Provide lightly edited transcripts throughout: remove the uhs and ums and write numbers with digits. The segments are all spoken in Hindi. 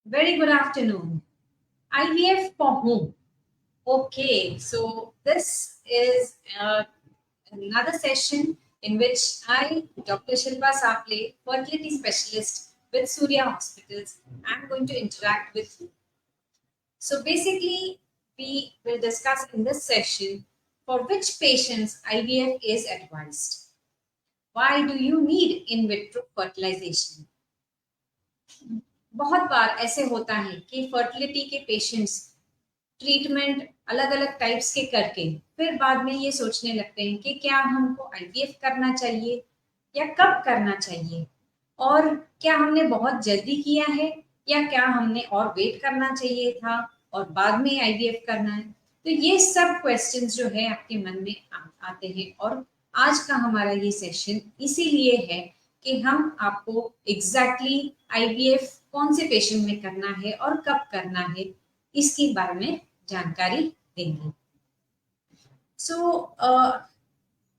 Very good afternoon. IVF for whom? Okay, so this is another session in which I, Dr. Shilpa Saple, fertility specialist with Surya Hospitals, am going to interact with you. So basically, we will discuss in this session for which patients IVF is advised. Why do you need in vitro fertilization? बहुत बार ऐसे होता है कि फर्टिलिटी के पेशेंट्स ट्रीटमेंट अलग अलग टाइप्स के करके फिर बाद में ये सोचने लगते हैं कि क्या हमको आईवीएफ करना चाहिए या कब करना चाहिए और क्या हमने बहुत जल्दी किया है या क्या हमने और वेट करना चाहिए था और बाद में आईवीएफ करना है। तो ये सब क्वेश्चंस जो है आपके मन में आते हैं और आज का हमारा ये सेशन इसीलिए है कि हम आपको एग्जैक्टली आईवीएफ कौन से पेशेंट में करना है और कब करना है इसके बारे में जानकारी देंगे। सो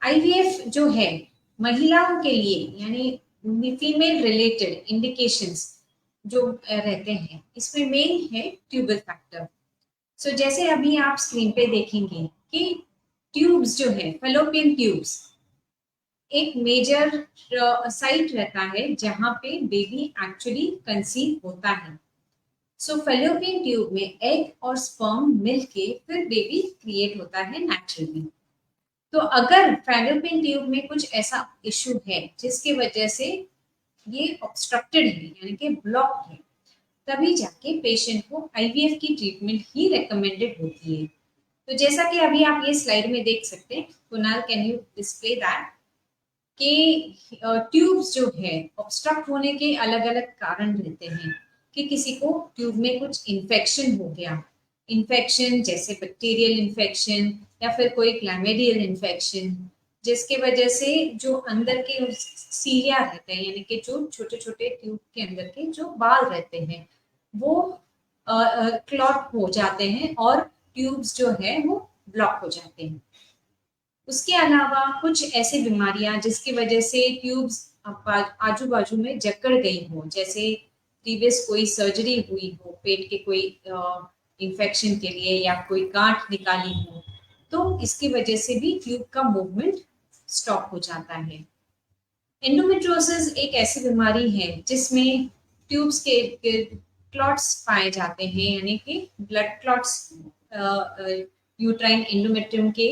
आईवीएफ जो है महिलाओं के लिए यानी फीमेल रिलेटेड इंडिकेशंस जो रहते हैं इसमें मेन है ट्यूबल फैक्टर। सो जैसे अभी आप स्क्रीन पे देखेंगे कि ट्यूब्स जो है फेलोपियन ट्यूब्स एक मेजर साइट रहता है जहां पे बेबी एक्चुअली कंसीव होता है। सो फेलोपियन ट्यूब में एग और स्पर्म मिलके फिर बेबी क्रिएट होता है नेचुरली। तो अगर फेलोपियन ट्यूब में कुछ ऐसा इशू है जिसकी वजह से ये ऑब्स्ट्रक्टेड है यानी कि ब्लॉक है तभी जाके पेशेंट को आईवीएफ की ट्रीटमेंट ही रेकमेंडेड होती है। तो जैसा कि अभी आप ये स्लाइड में देख सकते हैं, Kunal can you display that कि ट्यूब्स जो है ऑब्स्ट्रक्ट होने के अलग अलग कारण रहते हैं कि किसी को ट्यूब में कुछ इन्फेक्शन हो गया, इन्फेक्शन जैसे बैक्टीरियल इन्फेक्शन या फिर कोई क्लैमिडियल इन्फेक्शन जिसके वजह से जो अंदर के सीलिया रहते हैं यानी कि जो छोटे छोटे ट्यूब के अंदर के जो बाल रहते हैं वो क्लॉट हो जाते हैं और ट्यूब्स जो है वो ब्लॉक हो जाते हैं। उसके अलावा कुछ ऐसी बीमारियां जिसकी वजह से ट्यूब्स आजू बाजू में जकड़ गई हो, जैसे प्रीवियस कोई सर्जरी हुई हो पेट के कोई इंफेक्शन के लिए या कोई गांठ निकाली हो, तो इसकी वजह से भी ट्यूब का मूवमेंट स्टॉप हो जाता है। एंडोमेट्रोसिस एक ऐसी बीमारी है जिसमें ट्यूब्स के क्लॉट्स पाए जाते हैं यानी कि ब्लड क्लॉट्स यूट्राइन एंडोमेट्रियम के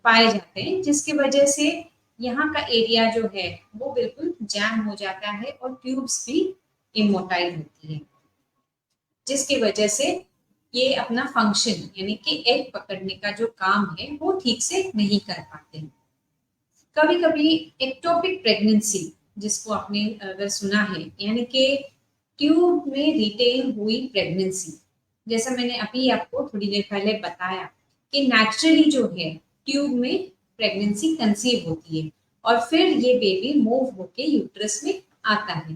पाए जाते हैं जिसकी वजह से यहाँ का एरिया जो है वो बिल्कुल जैम हो जाता है और ट्यूब्स भी इमोटाइल होती है जिसकी वजह से ये अपना फंक्शन यानी कि एग पकड़ने का जो काम है वो ठीक से नहीं कर पाते। कभी कभी एक्टोपिक प्रेगनेंसी जिसको आपने अगर सुना है यानी कि ट्यूब में रिटेन हुई प्रेगनेंसी, जैसा मैंने अभी आपको थोड़ी देर पहले बताया कि नेचुरली जो है ट्यूब में प्रेगनेंसी कंसीव होती है और फिर ये बेबी मूव होके यूट्रस में आता है।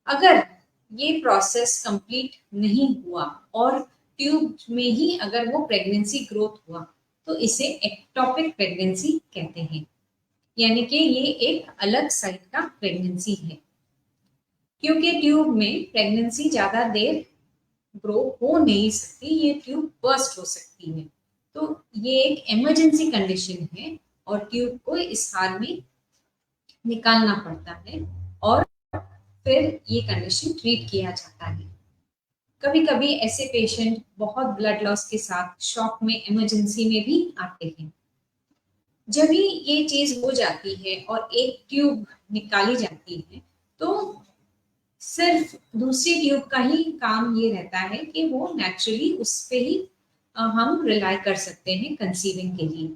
अगर ये प्रोसेस कंप्लीट नहीं हुआ और ट्यूब में ही अगर वो प्रेगनेंसी ग्रोथ हुआ तो इसे एक्टोपिक प्रेगनेंसी कहते हैं यानी कि ये एक अलग साइड का प्रेगनेंसी है क्योंकि ट्यूब में प्रेगनेंसी ज्यादा देर ग्रो हो नहीं सकती, ये ट्यूब बर्स्ट हो सकती है। तो ये एक इमरजेंसी कंडीशन है और ट्यूब को इस हाल में निकालना पड़ता है और फिर ये कंडीशन ट्रीट किया जाता है। कभी कभी ऐसे पेशेंट बहुत ब्लड लॉस के साथ शॉक में इमरजेंसी में भी आते हैं। जब ही ये चीज हो जाती है और एक ट्यूब निकाली जाती है तो सिर्फ दूसरी ट्यूब का ही काम ये रहता है कि वो नेचुरली उस पे ही हम रिलाई कर सकते हैं कंसीविंग के लिए।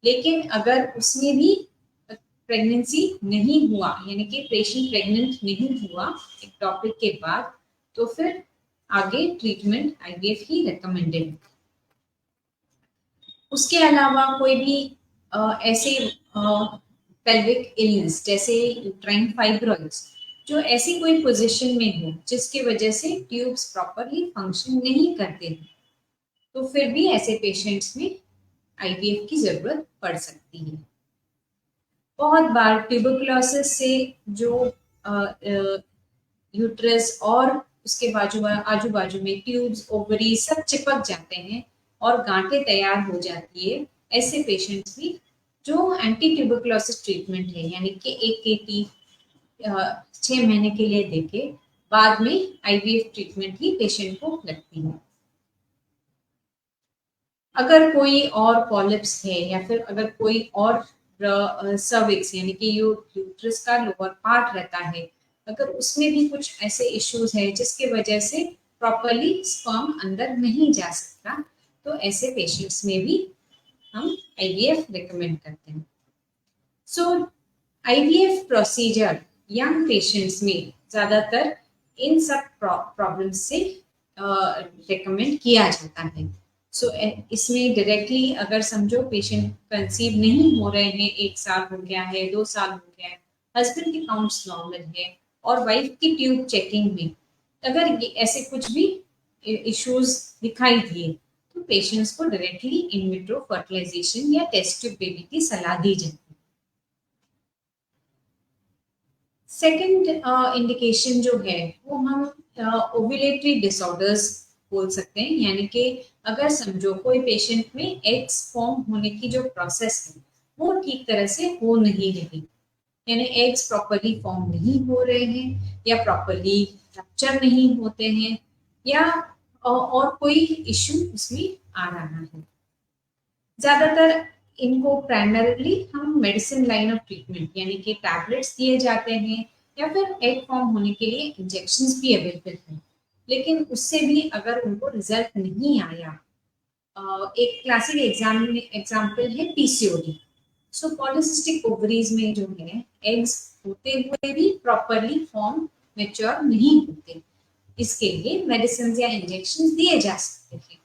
लेकिन अगर उसमें भी प्रेगनेंसी नहीं हुआ यानी कि पेशेंट प्रेग्नेंट नहीं हुआ एक टॉपिक के बाद तो फिर आगे ट्रीटमेंट आईवीएफ ही रिकमेंडेड है। उसके अलावा कोई भी ऐसे पेल्विक इलनेस जैसे यूट्राइन फाइब्रॉइड्स जो ऐसी कोई पोजीशन में हो जिसकी वजह से ट्यूब्स प्रॉपरली फंक्शन नहीं करते हैं तो फिर भी ऐसे पेशेंट्स में आईवीएफ की जरूरत पड़ सकती है। बहुत बार ट्यूबरकुलोसिस से जो यूट्रस और उसके आजू बाजू में ट्यूब्स, ओवरी सब चिपक जाते हैं और गांठें तैयार हो जाती है, ऐसे पेशेंट्स भी जो एंटी ट्यूबरकुलोसिस ट्रीटमेंट है यानी कि AKT 6 महीने के लिए देके बाद में IVF ट्रीटमेंट ही पेशेंट को लगती है। अगर कोई और पॉलिप्स है या फिर अगर कोई और सर्विक्स यानी कि यूट्रस का लोअर पार्ट रहता है, अगर उसमें भी कुछ ऐसे इश्यूज है जिसके वजह से प्रॉपरली स्पर्म अंदर नहीं जा सकता, तो ऐसे पेशेंट्स में भी हम IVF रिकमेंड करते हैं। सो IVF प्रोसीजर यंग पेशेंट्स में ज़्यादातर इन सब प्रॉब्लम से रिकमेंड किया जाता है। सो इसमें डायरेक्टली अगर समझो पेशेंट कंसीव नहीं हो रहे हैं, 1 साल हो गया है, 2 साल हो गया है, हस्बैंड के काउंट्स नॉर्मल है और वाइफ की ट्यूब चेकिंग में अगर ये ऐसे कुछ भी इश्यूज दिखाई दिए, तो पेशेंट्स को डायरेक्टली इन विट्रो फर्टिलाइजेशन या टेस्ट ट्यूब बेबी की सलाह दी जाती है। सेकेंड इंडिकेशन जो है वो हम ओव्यूलेटरी डिसऑर्डर्स बोल सकते हैं, यानी कि अगर समझो कोई पेशेंट में एग्स फॉर्म होने की जो प्रोसेस है वो ठीक तरह से हो नहीं रही, यानी एग्स प्रॉपरली फॉर्म नहीं हो रहे हैं या प्रॉपरली रप्चर नहीं होते हैं या और कोई इश्यू उसमें आ रहा है। ज्यादातर इनको प्राइमरीली हम मेडिसिन लाइन ऑफ ट्रीटमेंट यानी कि टैबलेट्स दिए जाते हैं या फिर एग फॉर्म होने के लिए इंजेक्शंस भी अवेलेबल हैं, लेकिन उससे भी अगर उनको रिजल्ट नहीं आया, एक क्लासिक एग्जाम्पल है PCOD। सो पॉलिसिस्टिक ओवरीज में जो है एग्स होते हुए भी प्रॉपरली फॉर्म मेच्योर नहीं होते, इसके लिए मेडिसिन या इंजेक्शन दिए जा सकते हैं।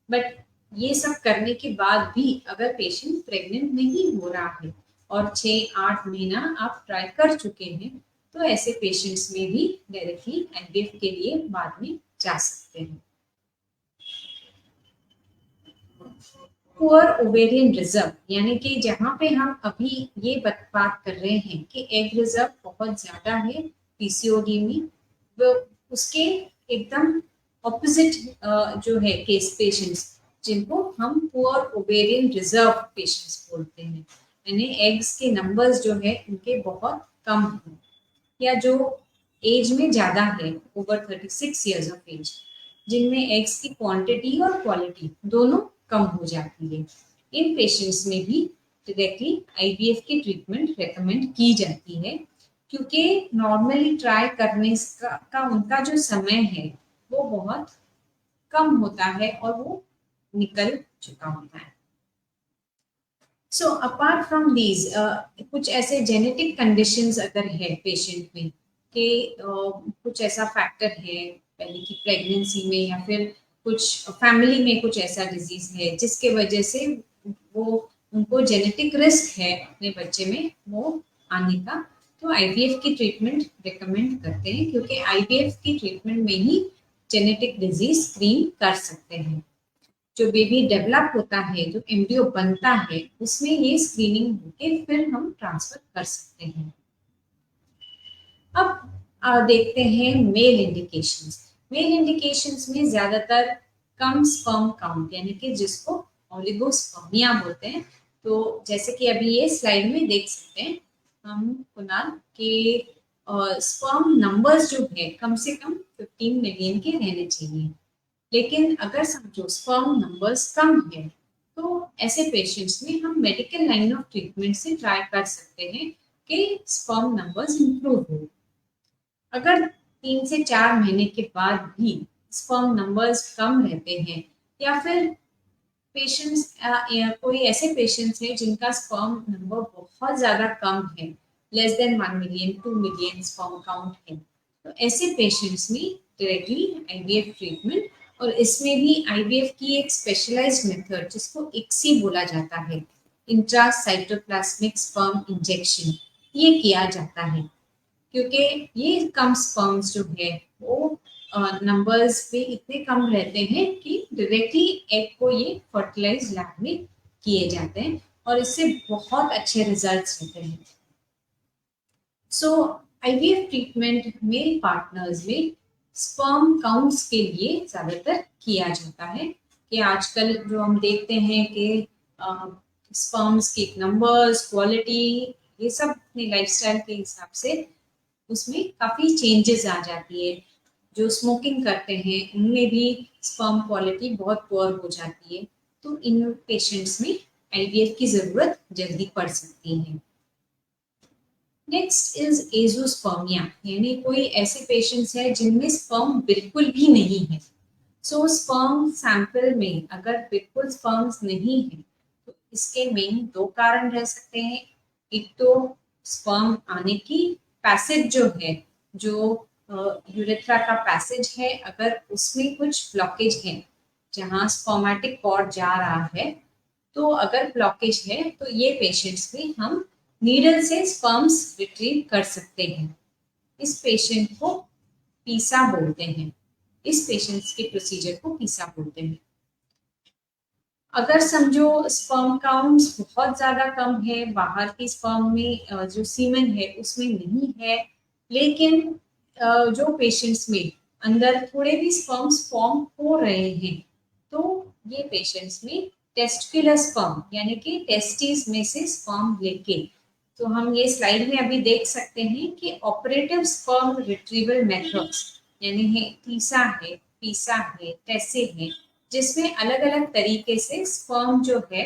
बट ये सब करने के बाद भी अगर पेशेंट प्रेग्नेंट नहीं हो रहा है और 6-8 महीना आप ट्राई कर चुके हैं, तो ऐसे पेशेंट्स में भी डायरेक्टली IVF के लिए बाद में जा सकते हैं। पुअर ओवेरियन रिजर्व यानी कि जहाँ पे हम अभी ये बात कर रहे हैं कि एग रिजर्व बहुत ज्यादा है PCOD में, वो उसके एकदम ऑपोजिट जो है केस पेशेंट्स जिनको हम पुअर ओवेरियन रिजर्व पेशेंट्स बोलते हैं, यानी एग्स के नंबर्स जो है उनके बहुत कम हैं या जो एज में ज्यादा है ओवर 36 इयर्स ऑफ एज, जिनमें एग्स की क्वांटिटी और क्वालिटी दोनों कम हो जाती है। इन पेशेंट्स में भी डायरेक्टली IVF की ट्रीटमेंट रेकमेंड की जाती है, क्योंकि नॉर्मली ट्राई करने का उनका जो समय है वो बहुत कम होता है और वो निकल चुका होता है। सो अपार्ट फ्रॉम दीज कुछ ऐसे जेनेटिक कंडीशंस अगर है पेशेंट में कि कुछ ऐसा फैक्टर है पहले की प्रेगनेंसी में या फिर कुछ फैमिली में कुछ ऐसा डिजीज है जिसके वजह से वो उनको जेनेटिक रिस्क है अपने बच्चे में वो आने का, तो IVF की ट्रीटमेंट रिकमेंड करते हैं, क्योंकि IVF की ट्रीटमेंट में ही जेनेटिक डिजीज स्क्रीन कर सकते हैं। जो बेबी डेवलप होता है, जो एम्ब्रियो बनता है, उसमें ये स्क्रीनिंग होके फिर हम ट्रांसफर कर सकते हैं। अब देखते हैं मेल इंडिकेशंस। मेल इंडिकेशंस में ज्यादातर कम स्पर्म काउंट यानी कि जिसको ओलिगोस्पर्मिया बोलते हैं। तो जैसे कि अभी ये स्लाइड में देख सकते हैं हम कुणाल के स्पर्म नंबर्स जो है कम से कम 15 मिलियन के रहने चाहिए, लेकिन अगर समझो स्पर्म नंबर्स कम है तो ऐसे पेशेंट्स में हम मेडिकल लाइन ऑफ ट्रीटमेंट से ट्राई कर सकते हैं कि स्पर्म नंबर्स इंप्रूव हो। अगर 3 से 4 महीने के बाद भी स्पर्म नंबर्स कम रहते हैं या फिर पेशेंट्स कोई ऐसे पेशेंट्स हैं जिनका स्पर्म नंबर बहुत ज़्यादा कम है, less than 1 million 2 million sperm count है, तो ऐसे पेशेंट्स में डायरेक्टली IVF ट्रीटमेंट, और इसमें भी IVF की एक स्पेशलाइज्ड मेथड जिसको ICSI बोला जाता है, इंट्रासाइटोप्लाज्मिक स्पर्म इंजेक्शन, ये किया जाता है, क्योंकि ये कम स्पर्म्स जो है वो नंबर्स पे इतने कम रहते हैं कि डायरेक्टली एग को ये फर्टिलाइज लैब में किए जाते हैं और इससे बहुत अच्छे रिजल्ट्स रहते हैं। सो IVF ट्रीटमेंट मेल पार्टनर्स में स्पर्म काउंट्स के लिए ज्यादातर किया जाता है कि आजकल जो हम देखते हैं कि स्पर्म्स के नंबर्स, क्वालिटी, ये सब अपनी लाइफस्टाइल के हिसाब से उसमें काफी चेंजेस आ जाती है। जो स्मोकिंग करते हैं उनमें भी स्पर्म क्वालिटी बहुत पुअर हो जाती है, तो इन पेशेंट्स में आईवीएफ की जरूरत जल्दी पड़ सकती है। नेक्स्ट इज एजोस्पर्मिया, यानी कोई ऐसे पेशेंट्स है जिनमें स्पर्म बिल्कुल भी नहीं है। सो स्पर्म सैंपल में अगर बिल्कुल स्पर्म्स नहीं है तो इसके मेन दो कारण रह सकते हैं। एक तो स्पर्म आने की पैसेज जो है, जो यूरेथ्रा का पैसेज है, अगर उसमें कुछ ब्लॉकेज है जहाँ स्पर्मेटिक कॉर्ड जा रहा है, तो अगर ब्लॉकेज है तो ये पेशेंट्स में हम नीडल से स्पर्म्स रिट्रीव कर सकते हैं। इस पेशेंट को पीसा बोलते हैं। इस पेशेंट्स के प्रोसीजर को पीसा बोलते हैं। अगर समझो स्पर्म काउंट्स बहुत ज्यादा कम है, बाहर की स्पर्म में जो सीमेन है उसमें नहीं है, लेकिन जो पेशेंट्स में अंदर थोड़े भी स्पर्म्स फॉर्म हो रहे हैं, तो ये पेशेंट्स में टेस्टिकुलर स्पर्म यानी कि टेस्टिस में से स्पर्म लेके, तो हम ये स्लाइड में अभी देख सकते हैं कि ऑपरेटिव स्पर्म रिट्रीवल मेथड्स यानी है पीसा है, टेसे है, जिसमें अलग अलग तरीके से स्पर्म जो है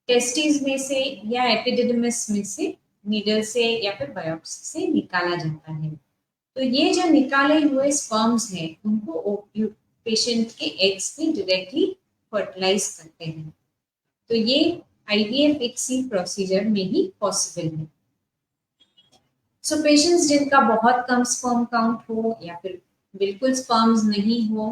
टेस्टिस में से या एपिडिडमिस में से, नीडल से या फिर बायोप्सी से निकाला जाता है। तो ये जो निकाले हुए स्पर्म्स हैं उनको पेशेंट के एग्स में डायरेक्टली फर्टिलाइज करते हैं। तो ये आईवीएफ इक्सी प्रोसीजर में ही पॉसिबल है। सो पेशेंट्स जिनका बहुत कम स्पर्म काउंट हो या फिर बिल्कुल स्पर्म्स नहीं हो,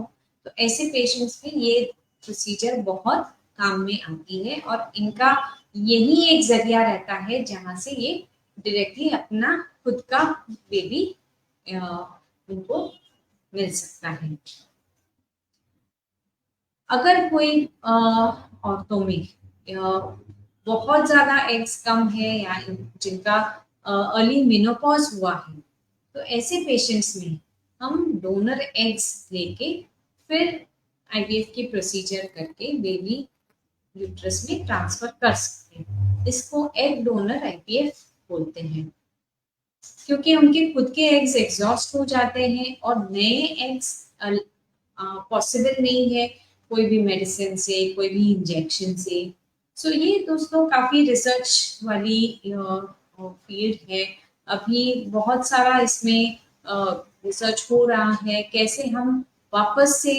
तो ऐसे पेशेंट्स में ये प्रोसीजर बहुत काम में आती है और इनका यही एक जरिया रहता है जहां से ये डायरेक्टली अपना खुद का बेबी उनको मिल सकता है। अगर कोई औरतों में बहुत ज्यादा एग्स कम है या जिनका अर्ली मेनोपॉज हुआ है, तो ऐसे पेशेंट्स में हम डोनर एग्स लेके फिर आईवीएफ की प्रोसीजर करके बेबी यूट्रस में ट्रांसफर कर सकते हैं। इसको एग डोनर आईवीएफ बोलते हैं, क्योंकि उनके खुद के एग्स एग्जॉस्ट हो जाते हैं और नए एग्स पॉसिबल नहीं है कोई भी मेडिसिन से, कोई भी इंजेक्शन से। सो ये दोस्तों काफी रिसर्च वाली फील्ड है। अभी बहुत सारा इसमें रिसर्च हो रहा है कैसे हम वापस से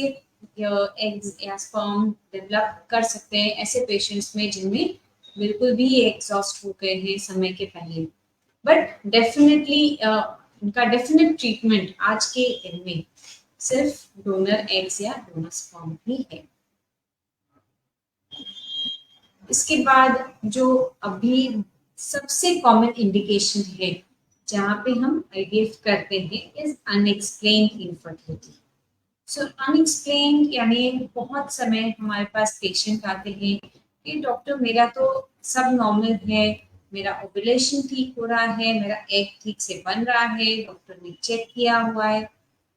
एग्स या स्पर्म डेवलप कर सकते हैं ऐसे पेशेंट्स में जिनमें बिल्कुल भी एग्जॉस्ट हो गए हैं समय के पहले। बट डेफिनेटली उनका डेफिनेट ट्रीटमेंट आज के दिन में सिर्फ डोनर एग्स या डोनर स्पर्म ही है। इसके बाद जो अभी सबसे कॉमन इंडिकेशन है जहाँ पे हम आईवीएफ करते हैं is unexplained infertility. So unexplained यानी बहुत समय हमारे पास पेशेंट आते हैं कि डॉक्टर मेरा तो सब नॉर्मल है, मेरा ओव्यूलेशन ठीक हो रहा है, मेरा एग ठीक से बन रहा है, डॉक्टर ने चेक किया हुआ है।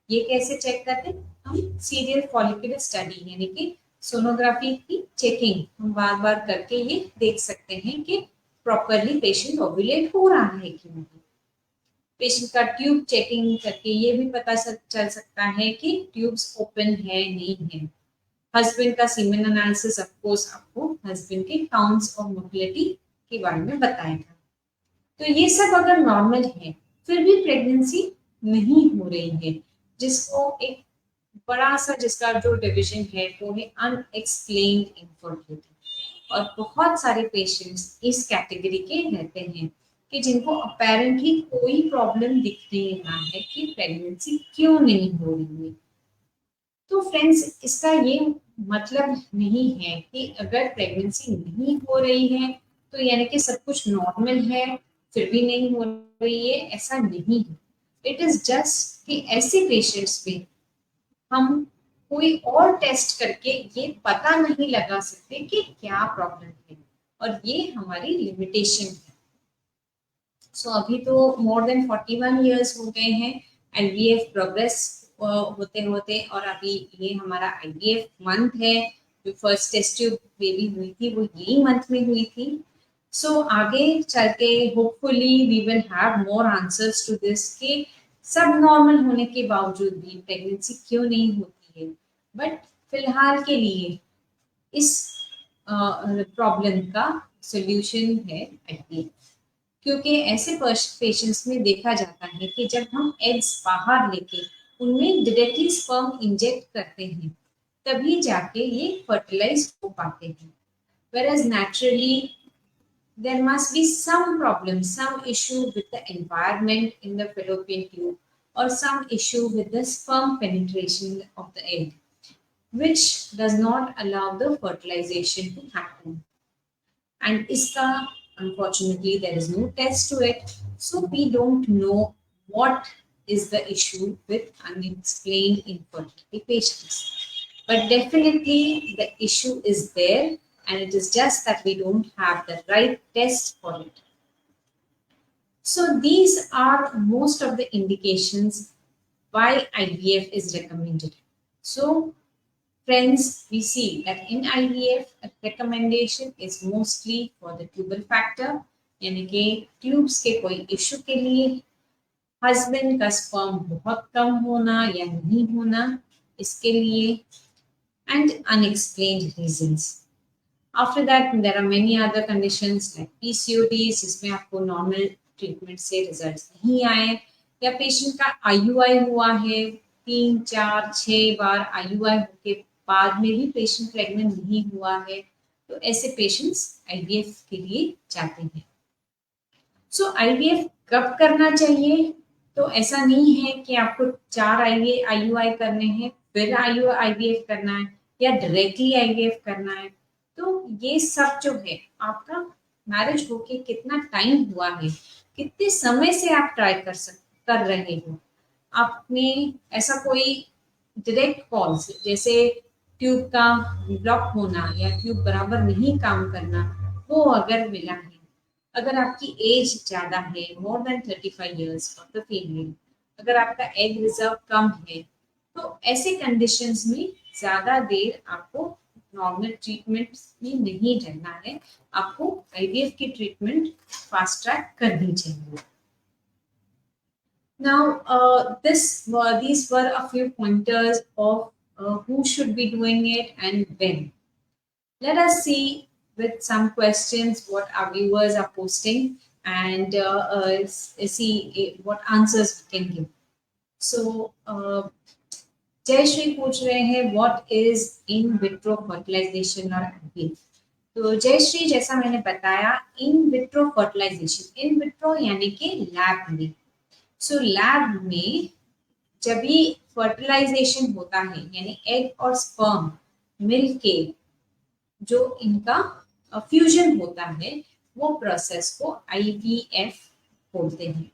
ये कैसे चेक करते हैं? हम सीरियल फॉलिकुलर स्टडी यानी कि सोनोग्राफी की चेकिंग हम बार बार करके ये देख सकते हैं कि प्रॉपरली पेशेंट ओव्यूलेट हो रहा है कि नहीं। पेशेंट का ट्यूब चेकिंग करके ये भी पता चल सकता है कि ट्यूब्स ओपन है नहीं है। हस्बैंड का सीमेन एनालिसिस ऑफ कोर्स आपको हस्बैंड के काउंट्स और मोबिलिटी के बारे में बताएगा। तो ये सब अगर नॉर्मल है फिर भी प्रेगनेंसी नहीं हो रही है, जिसको एक बड़ा सा जिसका जो डिवीजन है वो है अनएक्सप्लेन्ड इनफर्टिलिटी। और बहुत सारे पेशेंट्स इस कैटेगरी के रहते हैं कि जिनको अपेरेंटली कोई प्रॉब्लम दिख नहीं रहा है कि प्रेगनेंसी क्यों नहीं हो रही है। तो फ्रेंड्स इसका ये मतलब नहीं है कि अगर प्रेगनेंसी नहीं हो रही है तो यानी कि सब कुछ नॉर्मल है फिर भी नहीं हो रही है, ऐसा नहीं है। इट इज जस्ट कि ऐसे पेशेंट्स में हम कोई और टेस्ट करके ये पता नहीं लगा सकते कि क्या प्रॉब्लम है, और ये हमारी लिमिटेशन है। सो अभी तो मोर देन 41 इयर्स हो गए हैं आईवीएफ प्रोग्रेस होते होते, और अभी ये हमारा IVF मंथ है, जो फर्स्ट टेस्ट ट्यूब बेबी हुई थी वो यही मंथ में हुई थी। सो आगे चल के hopefully we will have more answers to this कि सब नॉर्मल होने के बावजूद भी प्रेगनेंसी क्यों नहीं होती है। बट फिलहाल के लिए इस प्रॉब्लम का सॉल्यूशन है IVF, क्योंकि ऐसे पेशेंट्स में देखा जाता है कि जब हम एग्स बाहर लेके उनमें डायरेक्टली स्पर्म इंजेक्ट करते हैं तभी जाके ये फर्टिलाइज हो पाते हैं। Whereas naturally there must be some problem, some issue with the environment in the fallopian tube, or some issue with the sperm penetration of the egg, which does not allow the fertilization to happen. And iska, unfortunately, there is no test to it, so we don't know what is the issue with unexplained infertility patients. But definitely, the issue is there, and it is just that we don't have the right test for it. So, these are most of the indications why IVF is recommended. So, friends, we see that in IVF, a recommendation is mostly for the tubal factor, यानी कि ट्यूब्स के कोई इश्यू के लिए, हस्बैंड का स्पर्म बहुत कम होना या नहीं होना इसके लिए, and unexplained reasons. After that, there are many other conditions like PCODs, जिसमें आपको नॉर्मल ट्रीटमेंट से रिजल्ट्स नहीं आए, या पेशेंट का IUI हुआ है 3, 4, 6 बार IUI के बाद में भी पेशेंट प्रेग्नेंट नहीं हुआ है, तो ऐसे पेशेंट्स IVF के लिए जाते हैं। सो IVF कब करना चाहिए? तो ऐसा नहीं है कि आपको 4 IUI करने हैं फिर IVF करना है या डायरेक्टली IVF करना है। तो ये सब जो है आपका मैरिज होके कितना टाइम हुआ है, कितने समय से आप ट्राई कर रहे हो, आपने ऐसा कोई डायरेक्ट कॉल्स जैसे ट्यूब का ब्लॉक होना या ट्यूब बराबर नहीं काम करना वो अगर मिला है, अगर आपकी एज ज्यादा है more than 35 years for the female, अगर आपका एग रिजर्व कम है, तो ऐसे कंडीशंस में ज्यादा देर आपको नॉर्मल ट्रीटमेंट में नहीं रहना है, आपको IVF की ट्रीटमेंट फास्ट ट्रैक करनी चाहिए। Now, these were a few pointers of who should be doing it and when. Let us see with some questions what our viewers are posting and see what answers we can give. So, Jayashree पूछ रहे हैं what is in vitro fertilization और IVF. तो जयश्री, जैसा मैंने बताया, in vitro fertilization, in vitro यानी कि लैब में, सो लैब में जब भी फर्टिलाइजेशन होता है यानी एग और स्पर्म मिलके जो इनका फ्यूजन होता है वो प्रोसेस को IVF बोलते हैं।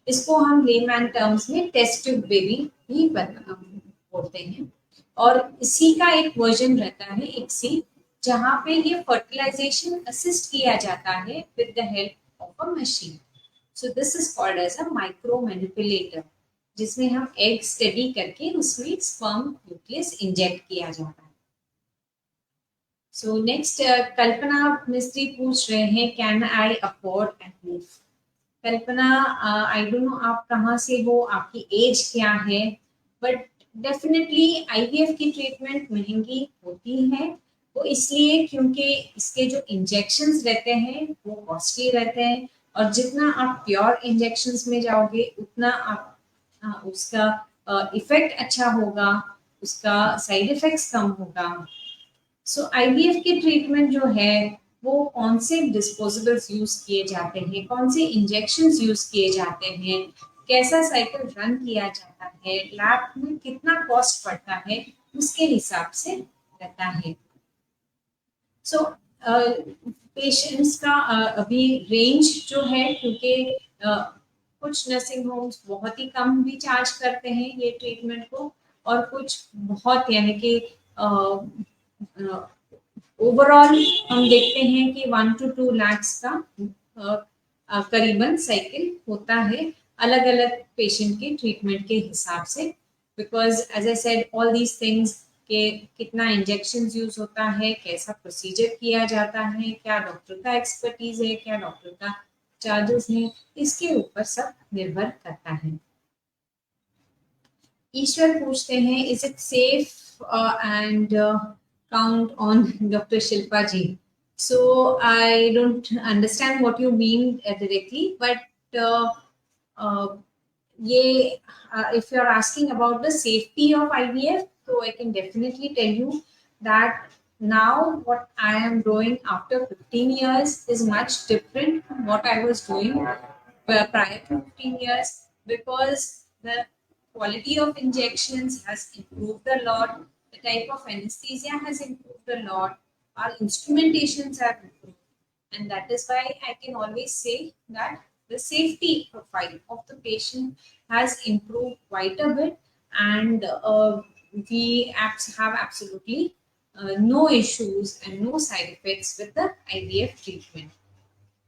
इसको हम लेमैन टर्म्स में टेस्ट ट्यूब बेबी ही बोलते हैं, और इसी का एक वर्जन रहता है ICSI, जहाँ पे ये फर्टिलाइजेशन असिस्ट किया जाता है with the help of a machine. So this is called as a micro manipulator, जिसमें हम एग स्टडी करके उसमें स्पर्म न्यूक्लियस इंजेक्ट किया जाता है। सो नेक्स्ट कल्पना मिस्त्री पूछ रहे हैं can I afford IVF। Kalpana, I don't know आप कहाँ से हो, आपकी एज क्या है, बट डेफिनेटली IVF की ट्रीटमेंट महंगी होती है, वो इसलिए क्योंकि इसके जो इंजेक्शंस रहते हैं वो कॉस्टली रहते हैं, और जितना आप प्योर इंजेक्शंस में जाओगे उतना आप उसका इफेक्ट अच्छा होगा, उसका साइड इफेक्ट्स कम होगा। सो IVF की ट्रीटमेंट जो है वो कौन से डिस्पोजेबल्स यूज किए जाते हैं, कौन से इंजेक्शंस यूज किए जाते हैं, कैसा साइकिल रन किया जाता है, लैब में कितना कॉस्ट पड़ता है, उसके हिसाब से रहता है। सो पेशेंट्स का अभी रेंज जो है, क्योंकि कुछ नर्सिंग होम्स बहुत ही कम भी चार्ज करते हैं ये ट्रीटमेंट को, और कुछ बहुत यानी कि ओवरऑल हम देखते हैं कि 1 to 2 लाख का करीबन साइकिल होता है अलग अलग पेशेंट के ट्रीटमेंट के हिसाब से। Because as I said all these things के कितना इंजेक्शन यूज होता है, कैसा प्रोसीजर किया जाता है, क्या डॉक्टर का एक्सपर्टीज है, क्या डॉक्टर का चार्जेस है, इसके ऊपर सब निर्भर करता है। ईश्वर पूछते हैं, is it safe and count on doctor Shilpa ji? So I don't understand what you mean directly, but ये if you're asking about the safety of IVF, so I can definitely tell you that now what I am doing after 15 years is much different from what I was doing prior to 15 years, because the quality of injections has improved a lot, the type of anesthesia has improved a lot, our instrumentations have improved, and that is why I can always say that the safety profile of the patient has improved quite a bit, and we have absolutely no issues and no side effects with the IVF treatment.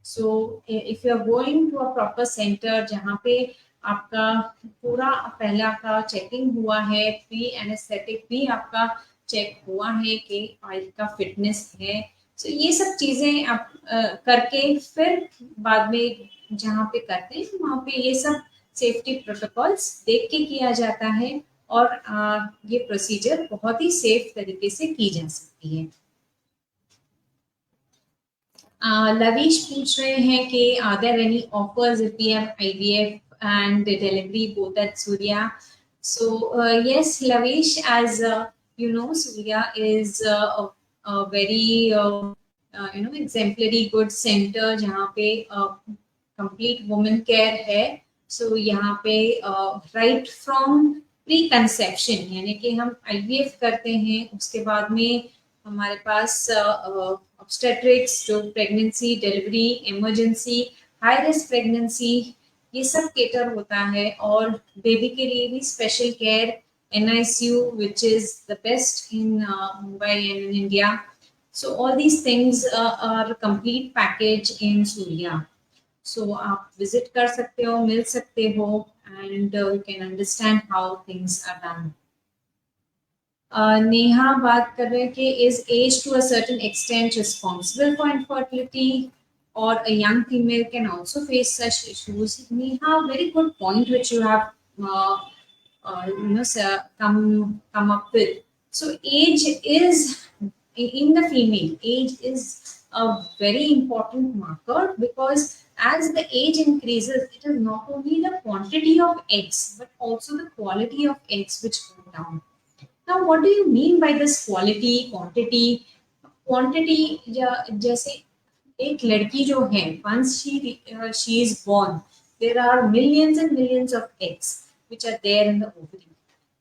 So if you are going to a proper center जहाँ पे आपका पूरा पहला का चेकिंग हुआ है, प्री एनेस्थेटिक भी आपका चेक हुआ है कि ऑयल का फिटनेस है, तो ये सब चीजें आप करके फिर बाद में जहाँ पे करते हैं वहाँ पे ये सब सेफ्टी प्रोटोकॉल्स देख के किया जाता है, और ये प्रोसीजर बहुत ही सेफ तरीके से की जा सकती है। लवीश पूछ रहे हैं कि are there any offers if we have IVF and delivery both at Surya? So yes, Lavish, as you know, Surya is a very exemplary good center जहाँ पे complete woman care है। So यहाँ पे right from प्री कंसेप्शन यानी कि हम IVF करते हैं, उसके बाद में हमारे पास ऑब्स्टेट्रिक्स जो pregnancy, delivery, emergency, high risk pregnancy, ये सब केटर होता है, और बेबी के लिए भी special care, NICU which is the best in Mumbai and in India. So all these things are a complete package in Surya. So आप विजिट कर सकते हो, मिल सकते हो, and you can understand how things are done. Neha बात कर रहे हैं कि is as to a certain extent responsible for infertility और a young female can also face such issues? Neha, very good point which you have come up with. So age is, in the female, age is a very important marker, because as the age increases, it is not only the quantity of eggs but also the quality of eggs which go down. Now, what do you mean by this quality, quantity? Quantity जैसे एक लड़की जो है, once she is born, there are millions and millions of eggs which are there in the ovary.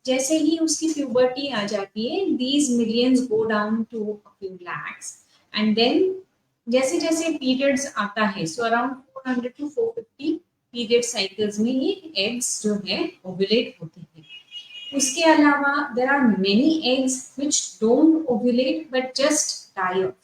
जैसे ही उसकी puberty आ जाती है, these millions go down to a few lakhs, and then जैसे जैसे periods आता है, so around 400 to 450 period cycles में ये eggs जो है ovulate होते हैं। उसके अलावा there are many eggs which don't ovulate but just die off.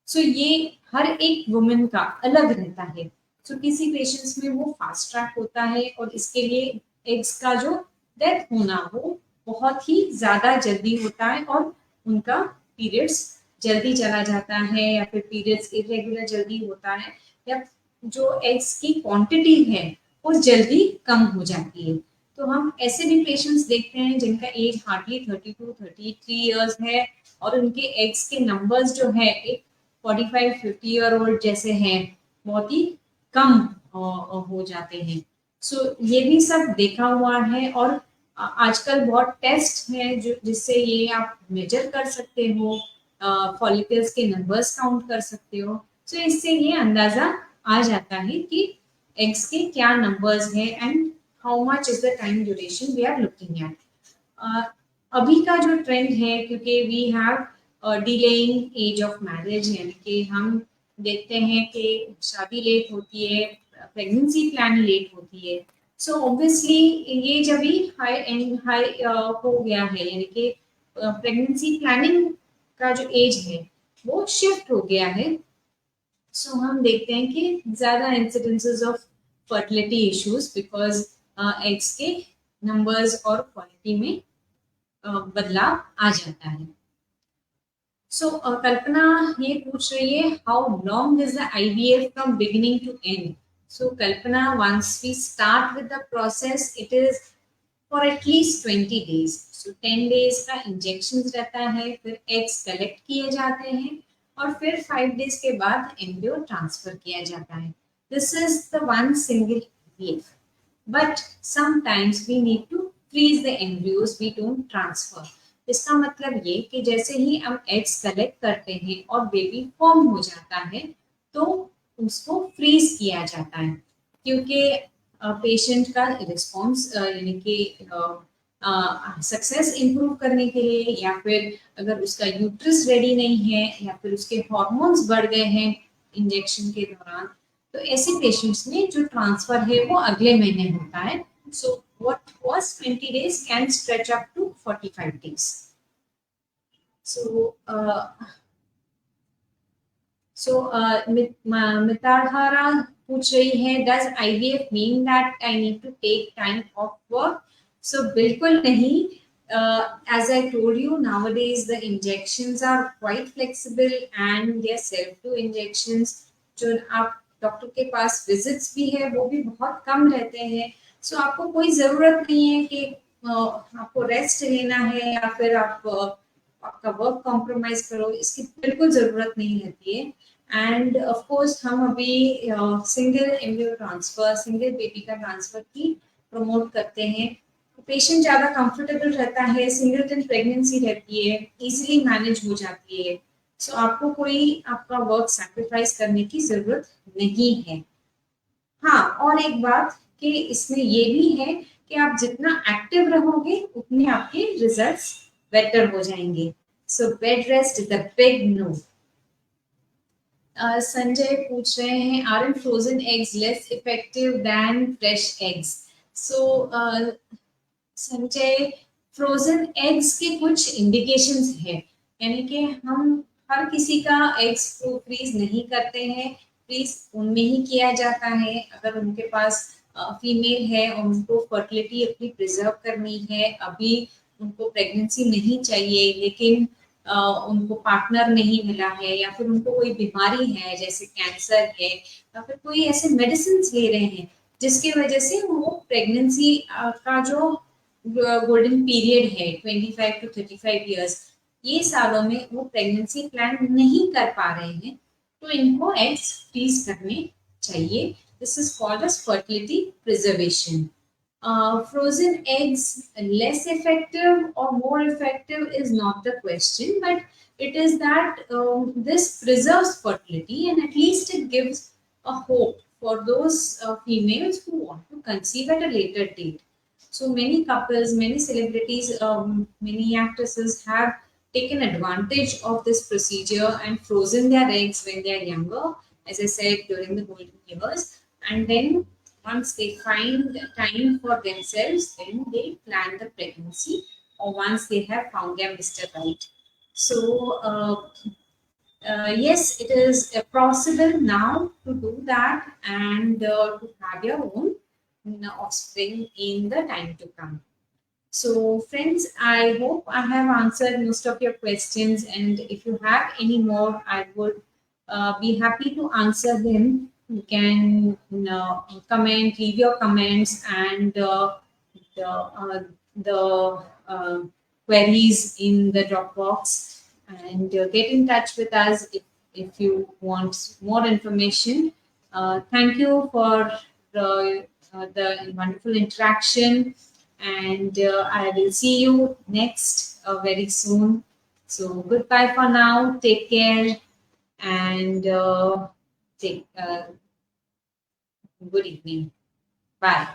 So ये हर एक वुमेन का अलग रहता है। So किसी पेशेंट्स में वो फास्ट ट्रैक होता है, और इसके लिए एग्स का जो डेथ होना वो बहुत ही ज्यादा जल्दी होता है, और उनका पीरियड्स जल्दी चला जाता है, या फिर पीरियड्स इरेगुलर जल्दी होता है, या जो एग्स की क्वांटिटी है वो जल्दी कम हो जाती है। तो हम ऐसे भी पेशेंट्स देखते हैं जिनका एज हार्डली 32-33 इयर्स है, और उनके एग्स के नंबर्स जो है एक 45-50 ईयर ओल्ड जैसे हैं, बहुत ही कम हो जाते हैं। सो ये भी सब देखा हुआ है, और आजकल बहुत टेस्ट है जो जिससे ये आप मेजर कर सकते हो, फॉलिकल्स के नंबर्स काउंट कर सकते हो। सो इससे ये अंदाजा आ जाता है कि एग्स के क्या नंबर्स हैं and how much is the time duration we are looking at. अभी का जो ट्रेंड है, क्योंकि we have delaying age of marriage, यानी कि हम देखते हैं कि शादी लेट होती है, प्रेगनेंसी प्लान लेट होती है, सो ऑब्वियसली ये जब भी हाई हो गया है, यानी कि प्रेगनेंसी प्लानिंग का जो एज है वो शिफ्ट हो गया है। सो हम देखते हैं कि ज्यादा incidences of fertility issues because eggs के नंबर्स और क्वालिटी में बदलाव आ जाता है। सो कल्पना ये पूछ रही है, how long is the IVF from beginning to end? So Kalpana, once we start with the process, it is for at least 20 days. So 10 days का इंजेक्शन रहता है, फिर एग्स कलेक्ट किए जाते हैं और फिर 5 days के बाद एम्ब्रियो ट्रांसफर किया जाता है. This is the one single IVF. But sometimes we need to freeze the embryos, we don't transfer. इसका मतलब ये कि जैसे ही हम एग्स कलेक्ट करते हैं और बेबी फॉर्म हो जाता है तो उसको फ्रीज किया जाता है, क्योंकि पेशेंट का रिस्पॉन्स यानी कि सक्सेस इंप्रूव करने के लिए, या फिर अगर उसका यूट्रस रेडी नहीं है या फिर उसके हार्मोन्स बढ़ गए हैं इंजेक्शन के दौरान, तो ऐसे पेशेंट्स में जो ट्रांसफर है वो अगले महीने होता है. So what was 20 days can stretch up to 45 days. Mitadhara पूछ रही है, does IVF mean that I need to take time off work? So बिल्कुल नहीं. As I told you, nowadays the injections are quite flexible and they are self-do injections. जो आप डॉक्टर के पास विजिट्स भी है वो भी बहुत कम रहते हैं. सो आपको कोई ज़रूरत नहीं है कि आपको रेस्ट लेना है या फिर आपका वर्क कॉम्प्रोमाइज करो, इसकी बिल्कुल ज़रूरत नहीं रहती है. एंड ऑफ कोर्स हम अभी single embryo transfer, single baby का ट्रांसफर की प्रमोट करते हैं. पेशेंट ज़्यादा कंफर्टेबल रहता है, सिंगलटन प्रेगनेंसी रहती है, इजीली मैनेज हो जाती है. सो आपको कोई आपका वर्क सैक्रिफाइस करने की ज़रूरत नहीं है. हाँ, और एक बात कि इसमें ये भी है कि आप जितना एक्टिव रहोगे उतने आपके रिजल्ट्स बेटर हो जाएंगे. So bed rest is the big no. Sanjay पूछ रहे हैं, are an frozen eggs less effective than fresh eggs? So Sanjay, frozen eggs के कुछ इंडिकेशंस है, यानी कि हम हर किसी का एग्स को फ्रीज नहीं करते हैं. फ्रीज उनमें ही किया जाता है अगर उनके पास फीमेल है और उनको फर्टिलिटी अपनी प्रिजर्व करनी है, अभी उनको प्रेगनेंसी नहीं चाहिए लेकिन उनको पार्टनर नहीं मिला है, या फिर उनको कोई बीमारी है जैसे कैंसर है, या फिर कोई ऐसे मेडिसिन ले रहे हैं जिसकी वजह से वो प्रेगनेंसी का जो गोल्डन पीरियड है 25 to 35 years, ये सालों में वो प्रेगनेंसी प्लान नहीं कर पा रहे हैं, तो इनको एग्स फ्रीज करने चाहिए. This is called as fertility preservation. Frozen eggs less effective or more effective is not the question, but it is that this preserves fertility and at least it gives a hope for those females who want to conceive at a later date. So many couples, many celebrities, many actresses have taken advantage of this procedure and frozen their eggs when they are younger, as I said, during the golden years, and then once they find time for themselves, then they plan the pregnancy, or once they have found their Mr. Right. So yes, it is possible now to do that and to have your own offspring in the time to come. So friends, I hope I have answered most of your questions, and if you have any more, I would be happy to answer them. You can comment, leave your comments and the queries in the Dropbox, and get in touch with us if you want more information. Thank you for the wonderful interaction, and I will see you next very soon. So goodbye for now. Take care and take good evening. Bye.